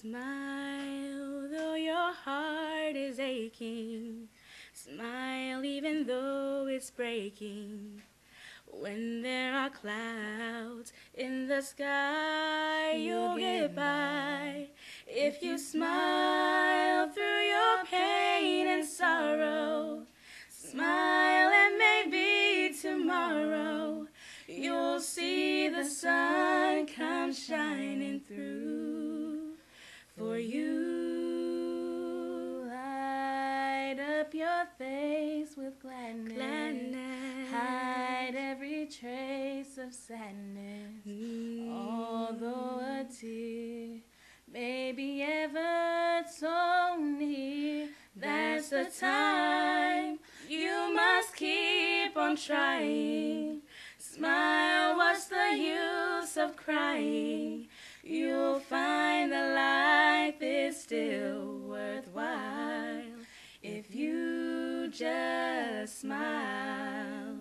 Smile though your heart is aching. Smile even though it's breaking. When there are clouds in the sky, you'll get by. If you smile through your pain and sorrow, smile and maybe tomorrow you'll see the sun come shining through for you. Light up your face with gladness. Hide every trace of sadness. Although a tear may be ever so near, that's the time you must keep on trying. Smile, what's the use of crying? You'll find that life is still worthwhile if you just smile.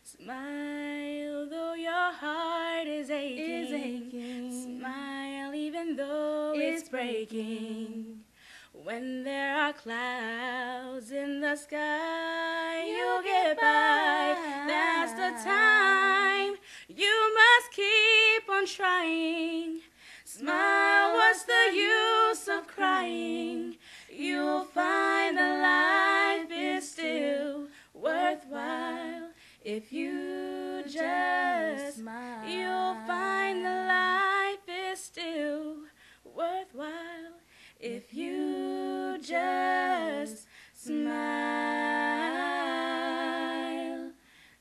Smile though your heart is aching. Smile even though it's breaking. When there are clouds in the sky, you'll get by. That's the time you must keep on trying. Smile, what's the use of crying? You'll find that life is still worthwhile if you just smile. You'll find that life is still worthwhile if you just smile,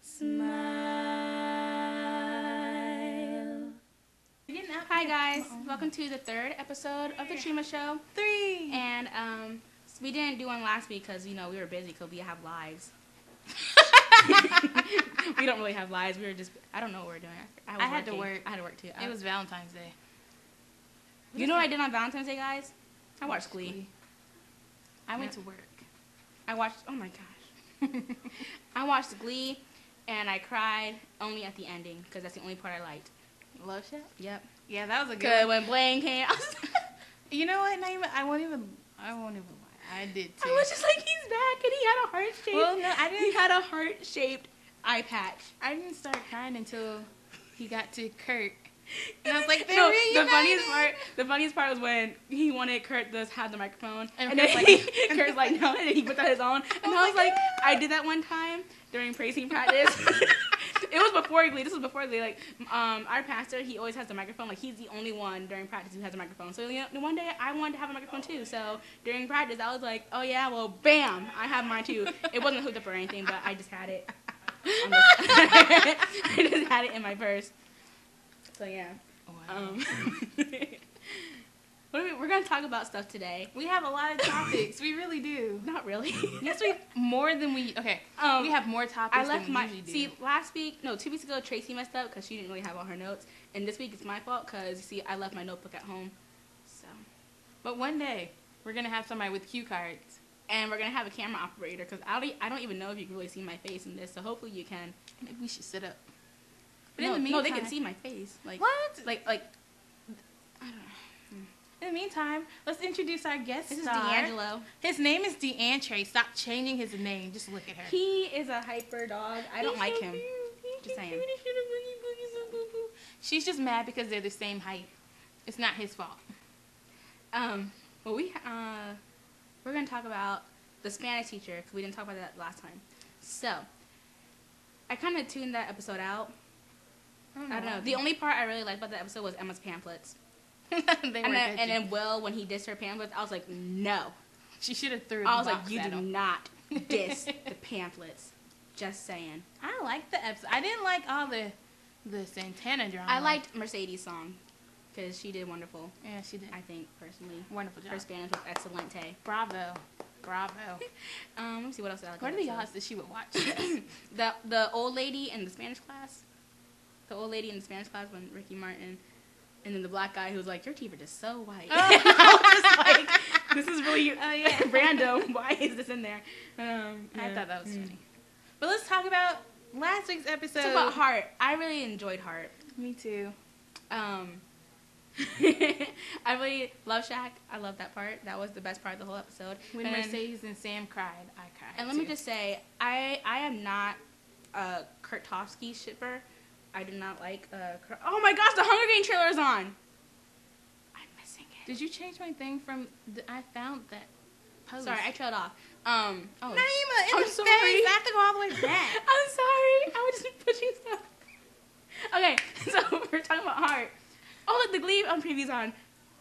smile. Hi guys, welcome to the third episode of the Treema Show. 3. And we didn't do one last week because we were busy because we have lives. We don't really have lives. We were just, I don't know what we're doing. I had to work. I had to work too. It was Valentine's Day. You know what I did on Valentine's Day, guys? I watched Glee. I went to work. I watched, oh my gosh. I watched Glee, and I cried only at the ending, because that's the only part I liked. Love Shack? Yep. Yeah, that was a good Because one. when Blaine came, You know what, Naeema? I won't even lie. I did too. I was just like, he's back, and he had a heart-shaped, Well, no, I didn't. he had a heart-shaped eye patch. I didn't start crying until he got to Kurt. And I was like, no, the funniest part was when he wanted Kurt to have the microphone, and then Kurt's like, no, and then he put out his own, and I was like, I did that one time during praise team practice. It was before Glee. This was before Glee. Like, our pastor, he always has the microphone. Like, he's the only one during practice who has a microphone. So one day I wanted to have a microphone too. So during practice, I was like, oh yeah, well, bam, I have mine too. It wasn't hooked up or anything, but I just had it. I just had it in my purse. So yeah. Wow. We're gonna talk about stuff today. We have a lot of topics. We really do. Not really. Yes, we more than we. Okay. We have more topics than we usually do. See, 2 weeks ago, Tracy messed up because she didn't really have all her notes, and this week it's my fault because see, I left my notebook at home. So. But one day we're gonna have somebody with cue cards, and we're gonna have a camera operator because I don't even know if you can really see my face in this. So hopefully you can. Maybe we should sit up. But No, in the meantime, they can see my face. Like what? Like I don't know. In the meantime, let's introduce our guest This star. is D'Angelo. His name is DeAndre. Stop changing his name. Just look at her. He is a hyper dog. I don't like him. Just saying. She's just mad because they're the same height. It's not his fault. Well, we're gonna talk about the Spanish teacher because we didn't talk about that last time. So, I kind of tuned that episode out. I don't know. The only part I really liked about that episode was Emma's pamphlets. and then Will, when he dissed her pamphlets, I was like, no. She should have threw. I was like, you do not diss the pamphlets. Just saying. I liked the episode. I didn't like all the Santana drama. I liked Mercedes' song because she did wonderful. Yeah, she did. I think personally, Wonderful job. her Spanish was excelente. Bravo. Let me see what else I like. What are the odds that she would watch? the old lady in the Spanish class. The old lady in the Spanish class when Ricky Martin. And then the black guy who was like, your teeth are just so white. Oh. I was just like, this is really random. Why is this in there? I thought that was funny. But let's talk about last week's episode. Talk about Heart. I really enjoyed Heart. Me too. I really Love Shack. I love that part. That was the best part of the whole episode. When Mercedes and Sam cried, I cried. And let me just say, I am not a Kurtowski shipper. I do not like. Oh my gosh, the Hunger Games trailer is on. I'm missing it. Did you change my thing from? I found that post. Sorry, I trailed off. Naeema, I'm sorry. I have to go all the way back. I'm sorry. I was just pushing stuff. Okay, so we're talking about Heart. Oh, look, the Glee preview's on.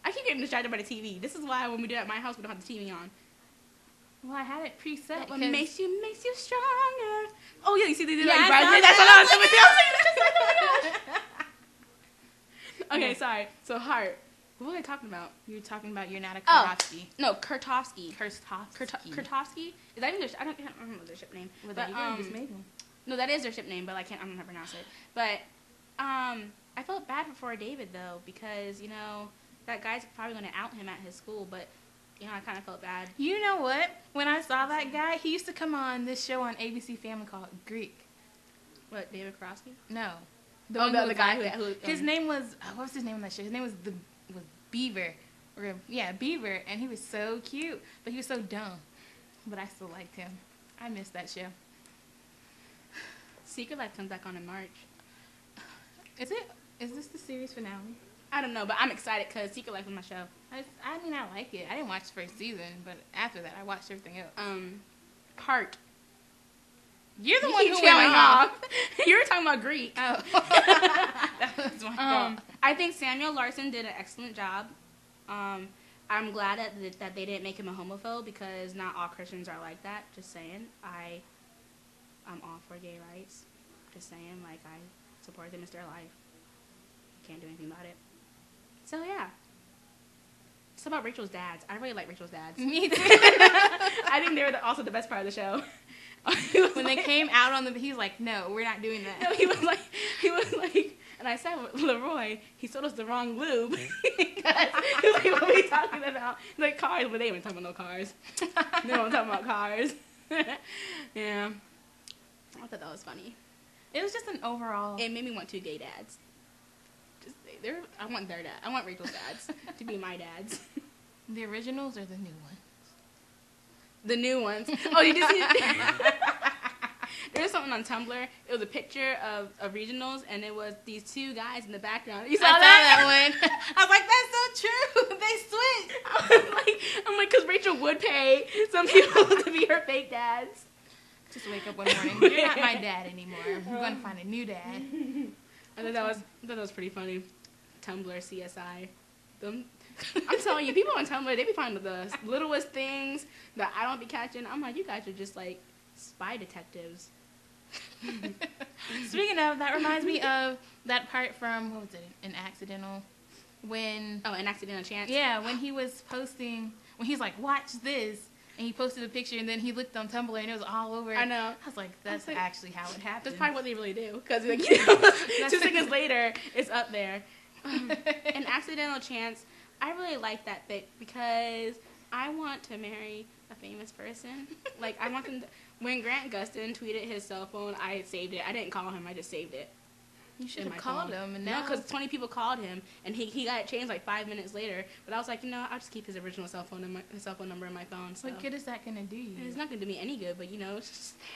I keep getting distracted by the TV. This is why when we do it at my house, we don't have the TV on. Well, I had it preset. What makes you stronger. Oh, yeah, you see, they did Yeah, like I Bridesmaids. That's what I was like, doing. Oh my gosh. Okay, sorry. So, Heart. What were I talking about? You were talking about you're not a Kurtowski. No, Kurtowski. Kurtowski. Is that even their... I don't remember their ship name. Well, but, you just made one. No, that is their ship name, but I don't know how to pronounce it. But, I felt bad for David, though, because, you know, that guy's probably going to out him at his school, but, you know, I kind of felt bad. You know what? When I saw that guy, he used to come on this show on ABC Family called Greek. What, David Kurowski? No. The guy who his name was, what was his name on that show? His name was Beaver. Beaver, and he was so cute, but he was so dumb. But I still liked him. I missed that show. Secret Life comes back on in March. Is this the series finale? I don't know, but I'm excited because Secret Life was my show. I mean, I like it. I didn't watch the first season, but after that, I watched everything else. Heart. You're the You one keep who trailing went off. You were talking about Greek. Oh. That was my fault. I think Samuel Larson did an excellent job. I'm glad that they didn't make him a homophobe because not all Christians are like that. Just saying. I'm all for gay rights. Just saying. Like, I support them. It's their life. Can't do anything about it. So, yeah. It's about Rachel's dads. I really like Rachel's dads. Me too. I think they were also the best part of the show. When they came out on he was like, no, we're not doing that. No, he was like, and I said, Leroy, he sold us the wrong lube. Because he was like, what are we talking about? He's like, cars, but they weren't talking about no cars. They weren't talking about cars. Yeah. I thought that was funny. It was just an overall. It made me want two gay dads. I want their dad. I want Rachel's dads to be my dads. The originals or the new ones? The new ones. Oh, you just see there was something on Tumblr. It was a picture of regionals, and it was these two guys in the background. You saw that one? I was like, that's so true. They switched. I'm like, because Rachel would pay some people to be her fake dads. Just wake up one morning. You're not my dad anymore. I'm going to find a new dad. I thought that was pretty funny. Tumblr, CSI. I'm telling you, people on Tumblr, they be finding the littlest things that I don't be catching. I'm like, you guys are just like spy detectives. Speaking of, that reminds me of that part from, what was it, An Accidental? An Accidental Chance? Yeah, when he was posting, when he's like, watch this. And he posted a picture, and then he looked on Tumblr, and it was all over. I know. I was like, that's actually how it happened. That's probably what they really do. Because, like, you know, 2 seconds later, it's up there. An Accidental Chance, I really like that fic because I want to marry a famous person. Like, I want them to... When Grant Gustin tweeted his cell phone, I saved it. I didn't call him. I just saved it. You should have called him. And no, because 20 people called him, and he got it changed like 5 minutes later. But I was like, you know, I'll just keep his original cell phone number in my phone. So. What good is that going to do you? It's not going to do me any good, but, you know, it's just there.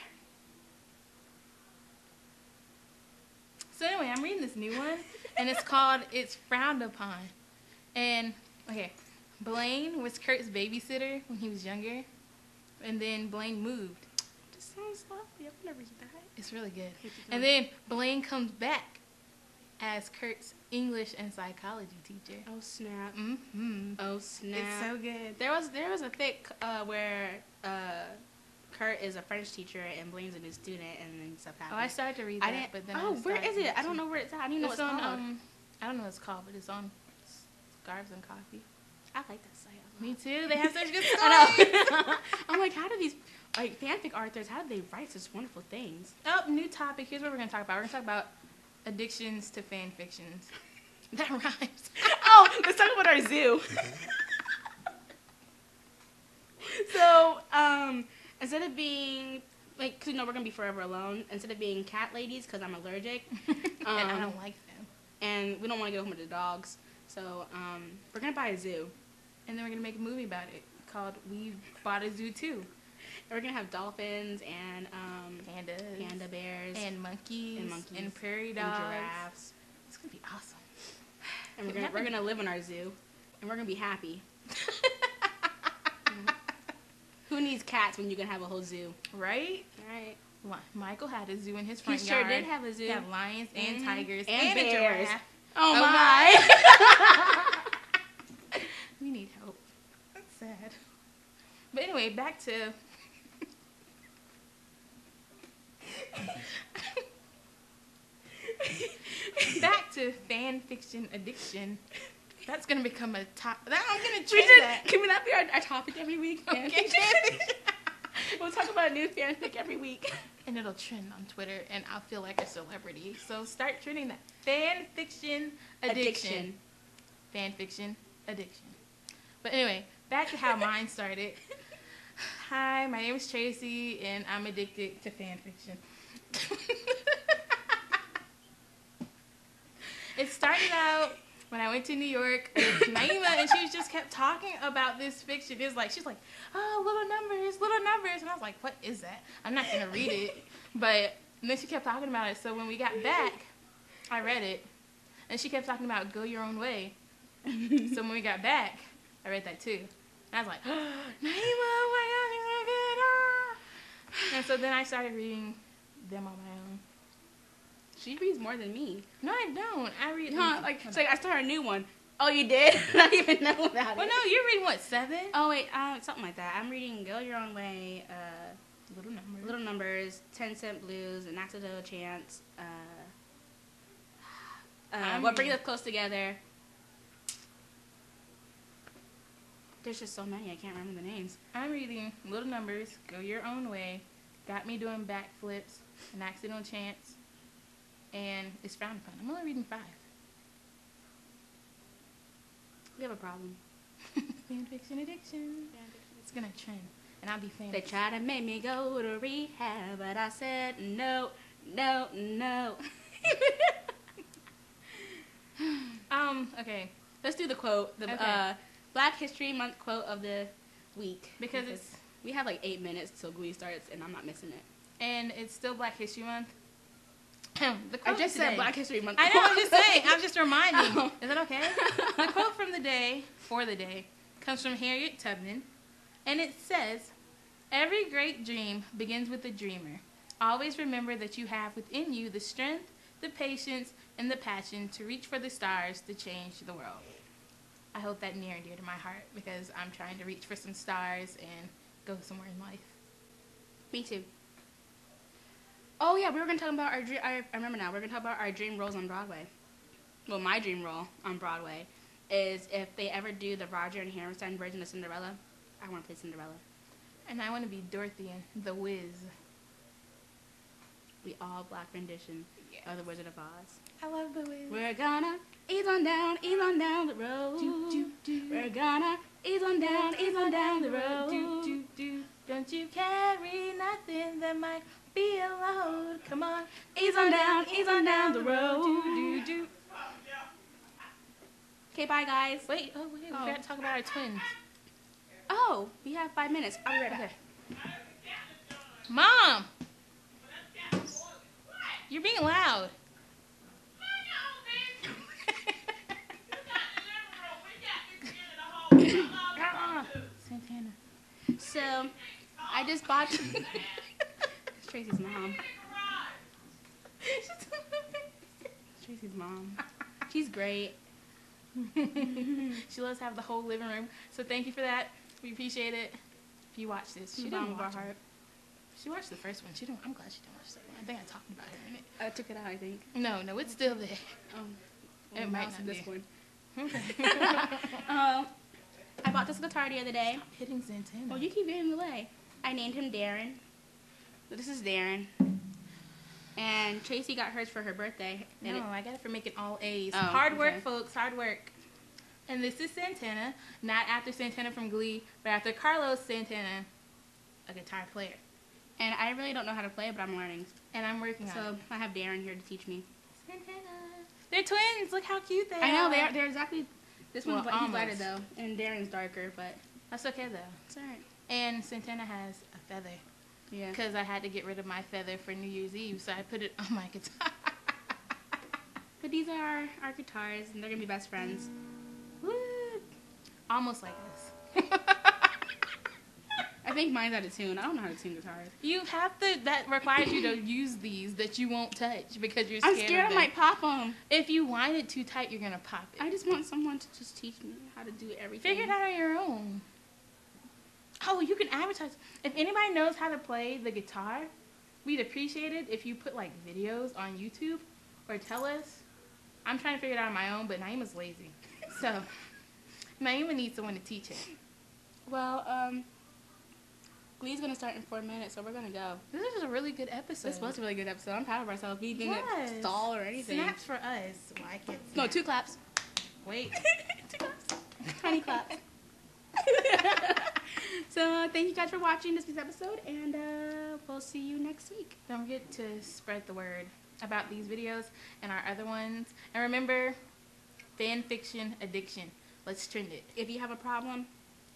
So anyway, I'm reading this new one, and it's called It's Frowned Upon. And, okay, Blaine was Kurt's babysitter when he was younger, and then Blaine moved. This sounds lovely. I've never read that. It's really good. And then Blaine comes back as Kurt's English and psychology teacher. Oh, snap. Mm-hmm. Oh, snap. It's so good. There was a fic where Kurt is a French teacher and Blaine's a new student, and then stuff happens. Oh, I started to read that, but then where is it? I don't know where it's at. I don't even know what it's called. I don't know what it's called, but it's on Scarves and Coffee. I like that site. Me too. They have such good stories. I know. I'm like, how do these fanfic authors, how do they write such wonderful things? Oh, new topic. Here's what we're going to talk about. We're going to talk about addictions to fan fictions. That rhymes. Oh, let's talk about our zoo. So, instead of being, like, because, you know, we're going to be forever alone, instead of being cat ladies, because I'm allergic. And I don't like them. And we don't want to go home with the dogs. So we're gonna buy a zoo, and then we're gonna make a movie about it called "We Bought a Zoo Too." And we're gonna have dolphins and pandas, panda bears, and monkeys, and prairie dogs, and giraffes. It's gonna be awesome. And we're gonna live in our zoo, and we're gonna be happy. Who needs cats when you can have a whole zoo? Right? Right. Michael had a zoo in his front yard. He sure did have a zoo. He had lions and tigers and a giraffe. Oh my! We need help. That's sad. But anyway, back to fan fiction addiction. That's gonna become a top. I'm gonna trend that. Can that be our topic every week? Okay, we'll talk about a new fanfic every week. And it'll trend on Twitter, and I'll feel like a celebrity. So start trending that. Fan fiction addiction. Fan fiction addiction. But anyway, back to how mine started. Hi, my name is Tracy, and I'm addicted to fan fiction. It started out when I went to New York with Naeema, and she just kept talking about this fiction. She's like, oh, little numbers. And I was like, what is that? I'm not going to read it. But then she kept talking about it. So when we got back, I read it. And she kept talking about Go Your Own Way. So when we got back, I read that too. And I was like, oh, Naeema, oh my God, you're so good. Ah. And so then I started reading them on my own. She reads more than me. No, I don't. I read. No, it's like I started a new one. Oh, you did? I don't even know about it. Well, no, you're reading what, 7? Oh wait, something like that. I'm reading Go Your Own Way, Little Numbers, 10-Cent Blues, An Accidental Chance, What Brings Us Close Together. There's just so many, I can't remember the names. I'm reading Little Numbers, Go Your Own Way, Got Me Doing Backflips, An Accidental Chance, and It's Frowned Upon. I'm only reading 5. We have a problem. Fanfiction addiction. It's gonna trend, and I'll be famous. They tried to make me go to rehab, but I said no. Okay. Let's do the quote. The Black History Month quote of the week. Because we have like 8 minutes till Glee starts, and I'm not missing it. And it's still Black History Month. I just said Black History Month. I know, I'm just saying. I'm just reminding. Is that okay? The quote from the day, for the day, comes from Harriet Tubman. And it says, every great dream begins with a dreamer. Always remember that you have within you the strength, the patience, and the passion to reach for the stars to change the world. I hope that near and dear to my heart, because I'm trying to reach for some stars and go somewhere in life. Me too. Oh yeah, we were gonna talk about our dream. I remember now. We're gonna talk about our dream roles on Broadway. Well, my dream role on Broadway is if they ever do the Roger and Hammerstein version of Cinderella, I want to play Cinderella. And I want to be Dorothy in The Wiz. The all-black rendition of The Wizard of Oz. I love The Wiz. We're gonna ease on down the road. We're gonna ease on down the road. Don't you carry nothing that might be a load. Come on, ease on down the road. Okay, bye guys. Wait, we gotta talk about our twins. Oh, we have 5 minutes. I'll be right back. Mom! You're being loud. Santana. So, I just bought... Tracy's mom. Tracy's mom. She's great. She lets have the whole living room. So thank you for that. We appreciate it. If you watch this, she didn't watch it. She watched the first one. I'm glad she didn't watch the second one. I think I talked about her in it. I took it out, I think. No, it's still there. Well, it might not this be. one. I bought this guitar the other day. Stop hitting Santana. Well, you keep getting in the way. I named him Darren. So this is Darren. And Tracy got hers for her birthday. No, I got it for making all A's. Oh, hard work, folks. Hard work. And this is Santana. Not after Santana from Glee, but after Carlos Santana, a guitar player. And I really don't know how to play it, but I'm learning. And I'm working on it. So I have Darren here to teach me. Santana. They're twins. Look how cute they are. I know. They're exactly This one's he's lighter though, and Darren's darker, but that's okay though. It's alright. And Santana has a feather. Yeah. Because I had to get rid of my feather for New Year's Eve, so I put it on my guitar. But these are our guitars, and they're gonna be best friends. Woo! Almost like this. I think mine's out of tune. I don't know how to tune guitars. You have to. That requires you to use these that you won't touch because you're scared. I'm scared I might pop them. If you wind it too tight, you're gonna pop it. I just want someone to just teach me how to do everything. Figure it out on your own. Oh, you can advertise. If anybody knows how to play the guitar, we'd appreciate it if you put like videos on YouTube or tell us. I'm trying to figure it out on my own, but Naeema's lazy. So, Naeema needs someone to teach her. Well, Glee's going to start in 4 minutes, so we're going to go. This is a really good episode. This was a really good episode. I'm proud of ourselves. We didn't stall or anything. Snaps for us. Well, I can't snap. No, 2 claps. Wait. 2 claps. Tiny claps. So, thank you guys for watching this week's episode, and we'll see you next week. Don't forget to spread the word about these videos and our other ones. And remember, fan fiction addiction. Let's trend it. If you have a problem,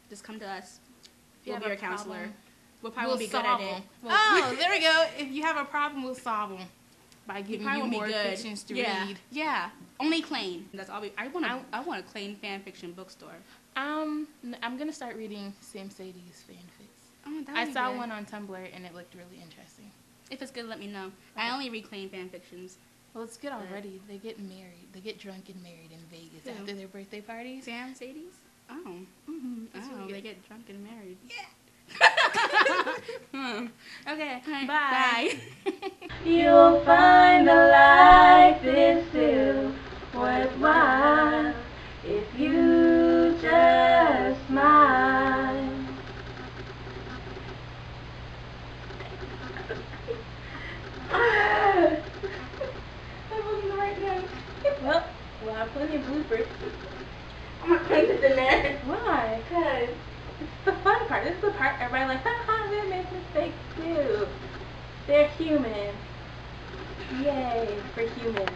just come to us. We'll be your counselor. Problem, we'll probably be good at it. Oh, there we go. If you have a problem, we'll solve them by giving you more fictions to read. Yeah, only Klain. That's all. I want a Klain fan fiction bookstore. I'm gonna start reading Sam Sadie's fanfics. Oh, I saw one on Tumblr and it looked really interesting. If it's good, let me know. I only read Klain fan fictions. Well, it's good already. They get married. They get drunk and married in Vegas after their birthday parties. Sam Sadie's? Oh. Mm-hmm. Oh, they get drunk and married. Yeah. Okay. Bye. Bye. You'll find that life is still worthwhile if you just smile. That wasn't the right note. Well, we'll have plenty of bloopers. I'm gonna put this in there. Why? Because it's the fun part. This is the part everybody like, haha, they make mistakes too. They're human. Yay for humans.